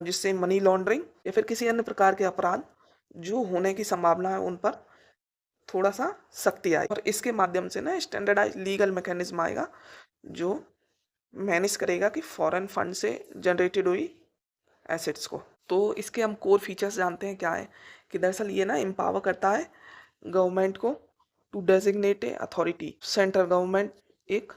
जिससे money laundering या फिर किसी अन्य प्रकार के अपराध जो होने की संभावना है उन पर थोड़ा सा सख्ती आए, और इसके माध्यम से ना स्टैंडर्डाइज लीगल मैकेनिज्म आएगा जो मैनेज करेगा कि फॉरेन फंड से जनरेटेड हुई एसेट्स को। तो इसके हम कोर फीचर्स जानते हैं क्या है, कि दरअसल ये ना एम्पावर करता है गवर्नमेंट को to designate a authority. Central government एक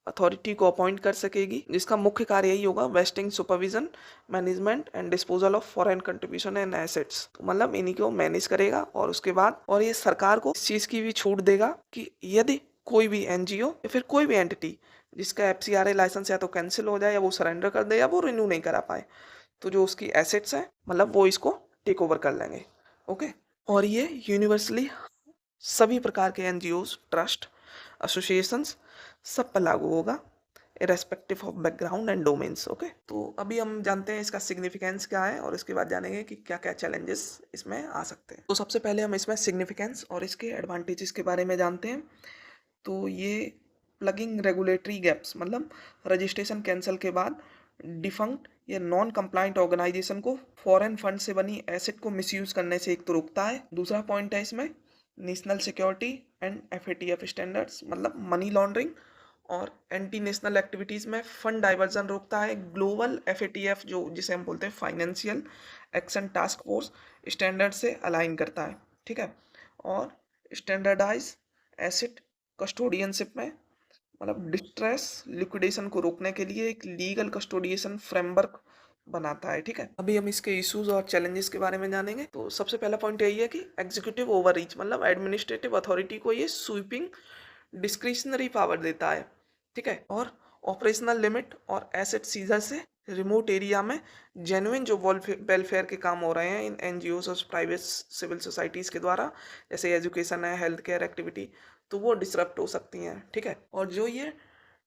अथॉरिटी को अपॉइंट कर सकेगी जिसका मुख्य कार्य यही होगा, vesting supervision, management and disposal of foreign contribution and assets. तो मतलब इन्हीं को मैनेज करेगा, और उसके बाद और ये सरकार को इस चीज की भी छूट देगा कि यदि कोई भी एनजीओ या फिर कोई भी एंटिटी जिसका एफसीआरए लाइसेंस या तो कैंसिल हो जाए या वो सरेंडर कर दे या वो रिन्यू नहीं करा पाए, तो जो उसकी एसेट्स हैं मतलब वो इसको टेक ओवर कर लेंगे। ओके। और ये यूनिवर्सली सभी प्रकार के एनजीओज, ट्रस्ट, एसोसिएशंस सब पर लागू होगा, irrespective of background and domains. Okay. तो अभी हम जानते हैं इसका सिग्निफिकेंस क्या है और इसके बाद जानेंगे कि क्या क्या चैलेंजेस इसमें आ सकते हैं। तो सबसे पहले हम इसमें सिग्निफिकेंस और इसके एडवांटेजेस के बारे में जानते हैं। तो ये प्लगिंग रेगुलेटरी गैप्स, मतलब रजिस्ट्रेशन कैंसिल के बाद डिफंक्ट या नॉन कंप्लाइंट ऑर्गेनाइजेशन को फॉरेन फंड से बनी एसेट को मिसयूज करने से एक तो रोकता है। दूसरा पॉइंट है इसमें national security and FATF standards, मतलब मनी लॉन्ड्रिंग और एंटी नेशनल एक्टिविटीज़ में फंड डाइवर्जन रोकता है। ग्लोबल एफएटीएफ जो जिसे हम बोलते हैं financial action task force standard से अलाइन करता है। ठीक है। और स्टैंडर्डाइज एसेट कस्टोडियनशिप में, मतलब डिस्ट्रेस लिक्विडेशन को रोकने के लिए एक लीगल कस्टोडियन फ्रेमवर्क बनाता है। ठीक है। अभी हम इसके इश्यूज और चैलेंजेस के बारे में जानेंगे। तो सबसे पहला पॉइंट यही है कि एग्जीक्यूटिव ओवररीच, मतलब एडमिनिस्ट्रेटिव अथॉरिटी को ये स्वीपिंग डिस्क्रिशनरी पावर देता है। ठीक है। और ऑपरेशनल लिमिट और एसेट सीजर से रिमोट एरिया में जेन्युइन जो वेलफेयर के काम हो रहे हैं इन एनजीओस और प्राइवेट सिविल सोसाइटीज़ के द्वारा, जैसे एजुकेशन है, हेल्थ केयर एक्टिविटी, तो वो डिसरप्ट हो सकती हैं। ठीक है। और जो ये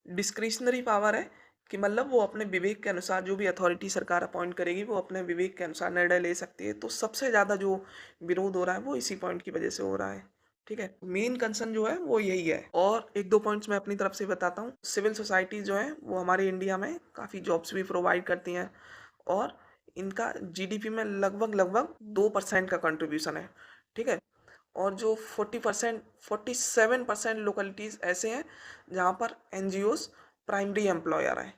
डिस्क्रिशनरी पावर है कि मतलब वो अपने विवेक के अनुसार, जो भी अथॉरिटी सरकार अपॉइंट करेगी वो अपने विवेक के अनुसार निर्णय ले सकती है। तो सबसे ज़्यादा जो विरोध हो रहा है वो इसी पॉइंट की वजह से हो रहा है। ठीक है। मेन कंसर्न जो है वो यही है। और एक दो पॉइंट्स मैं अपनी तरफ से बताता हूँ। सिविल सोसाइटी जो है वो हमारे इंडिया में काफ़ी जॉब्स भी प्रोवाइड करती हैं, और इनका जीडीपी में लगभग लगभग 2% का कंट्रीब्यूशन है। ठीक है। और जो 40%, 47% लोकेलिटीज़ ऐसे हैं जहाँ पर एनजीओज प्राइमरी एम्प्लॉयर हैं।